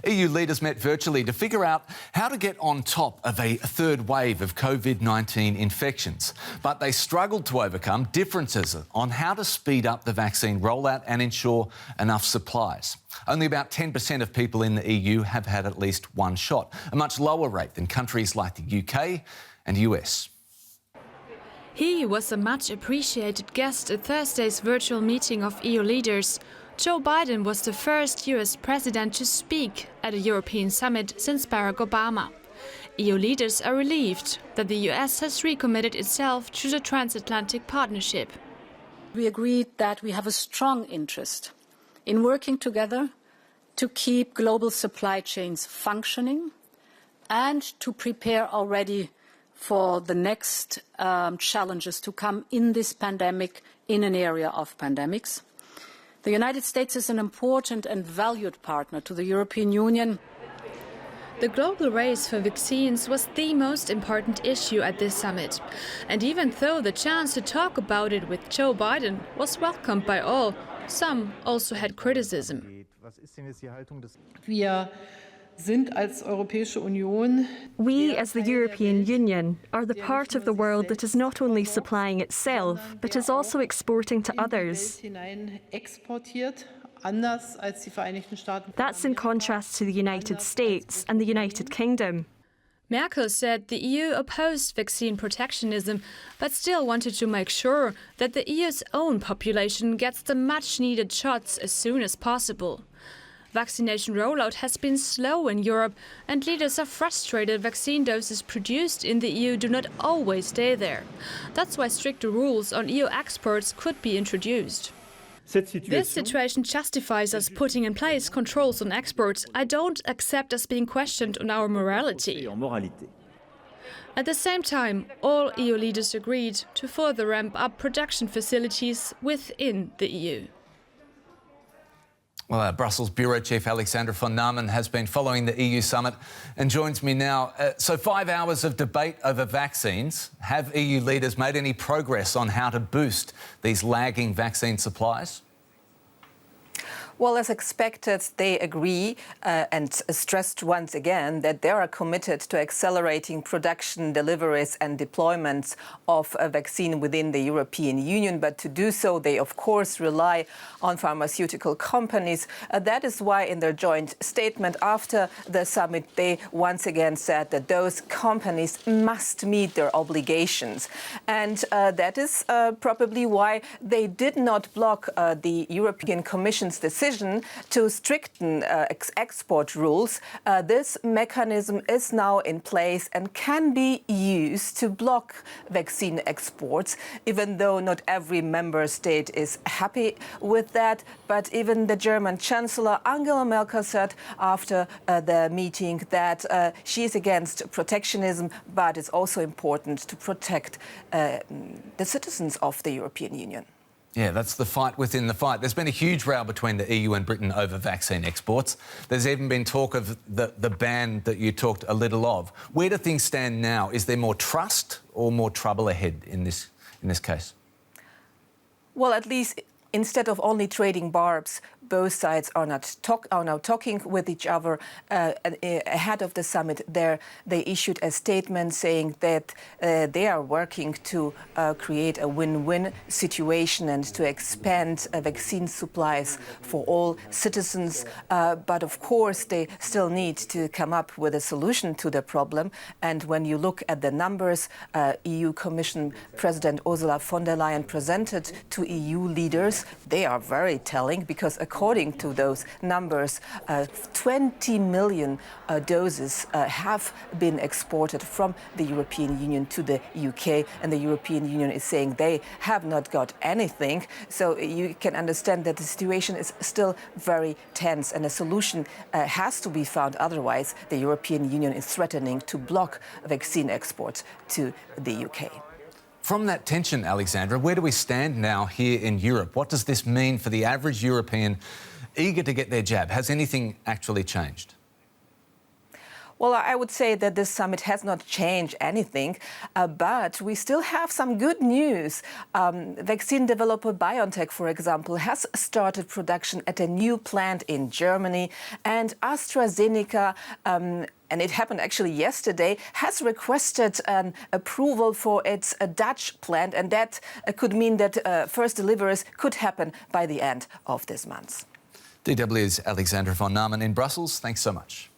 EU leaders met virtually to figure out how to get on top of a third wave of COVID-19 infections. But they struggled to overcome differences on how to speed up the vaccine rollout and ensure enough supplies. Only about 10% of people in the EU have had at least one shot, a much lower rate than countries like the UK and US. He was a much appreciated guest at Thursday's virtual meeting of EU leaders. Joe Biden was the first US president to speak at a European summit since Barack Obama. EU leaders are relieved that the US has recommitted itself to the transatlantic partnership. We agreed that we have a strong interest in working together to keep global supply chains functioning and to prepare already for the next challenges to come in this pandemic, in an area of pandemics. The United States is an important and valued partner to the European Union. The global race for vaccines was the most important issue at this summit. And even though the chance to talk about it with Joe Biden was welcomed by all, some also had criticism. We, as the European Union, are the part of the world that is not only supplying itself, but is also exporting to others. That's in contrast to the United States and the United Kingdom. Merkel said the EU opposed vaccine protectionism, but still wanted to make sure that the EU's own population gets the much-needed shots as soon as possible. Vaccination rollout has been slow in Europe, and leaders are frustrated vaccine doses produced in the EU do not always stay there. That's why stricter rules on EU exports could be introduced. This situation justifies us putting in place controls on exports. I don't accept us being questioned on our morality. At the same time, all EU leaders agreed to further ramp up production facilities within the EU. Well, Brussels Bureau Chief Alexandra von Namen has been following the EU summit and joins me now. So 5 hours of debate over vaccines. Have EU leaders made any progress on how to boost these lagging vaccine supplies? Well, as expected, they agree and stressed once again that they are committed to accelerating production, deliveries and deployments of a vaccine within the European Union. But to do so, they, of course, rely on pharmaceutical companies. That is why in their joint statement after the summit, they once again said that those companies must meet their obligations. And that is probably why they did not block the European Commission's decision to strengthen export rules. This mechanism is now in place and can be used to block vaccine exports, even though not every member state is happy with that. But even the German Chancellor Angela Merkel said after the meeting that she is against protectionism, but it's also important to protect the citizens of the European Union. Yeah, that's the fight within the fight. There's been a huge row between the EU and Britain over vaccine exports. There's even been talk of the ban that you talked a little of. Where do things stand now? Is there more trust or more trouble ahead in this case? Well, at least instead of only trading barbs, both sides are now talking with each other. Ahead of the summit, they issued a statement saying that they are working to create a win-win situation and to expand vaccine supplies for all citizens. But of course, they still need to come up with a solution to the problem. And when you look at the numbers, EU Commission President Ursula von der Leyen presented to EU leaders, they are very telling because according to those numbers, 20 million doses have been exported from the European Union to the UK, and the European Union is saying they have not got anything. So you can understand that the situation is still very tense and a solution has to be found. Otherwise, the European Union is threatening to block vaccine exports to the UK. From that tension, Alexandra, where do we stand now here in Europe? What does this mean for the average European eager to get their jab? Has anything actually changed? Well, I would say that this summit has not changed anything, but we still have some good news. Vaccine developer BioNTech, for example, has started production at a new plant in Germany, and AstraZeneca, and it happened actually yesterday, has requested an approval for its Dutch plant, and that could mean that first deliveries could happen by the end of this month. DW's Alexandra von Namen in Brussels. Thanks so much.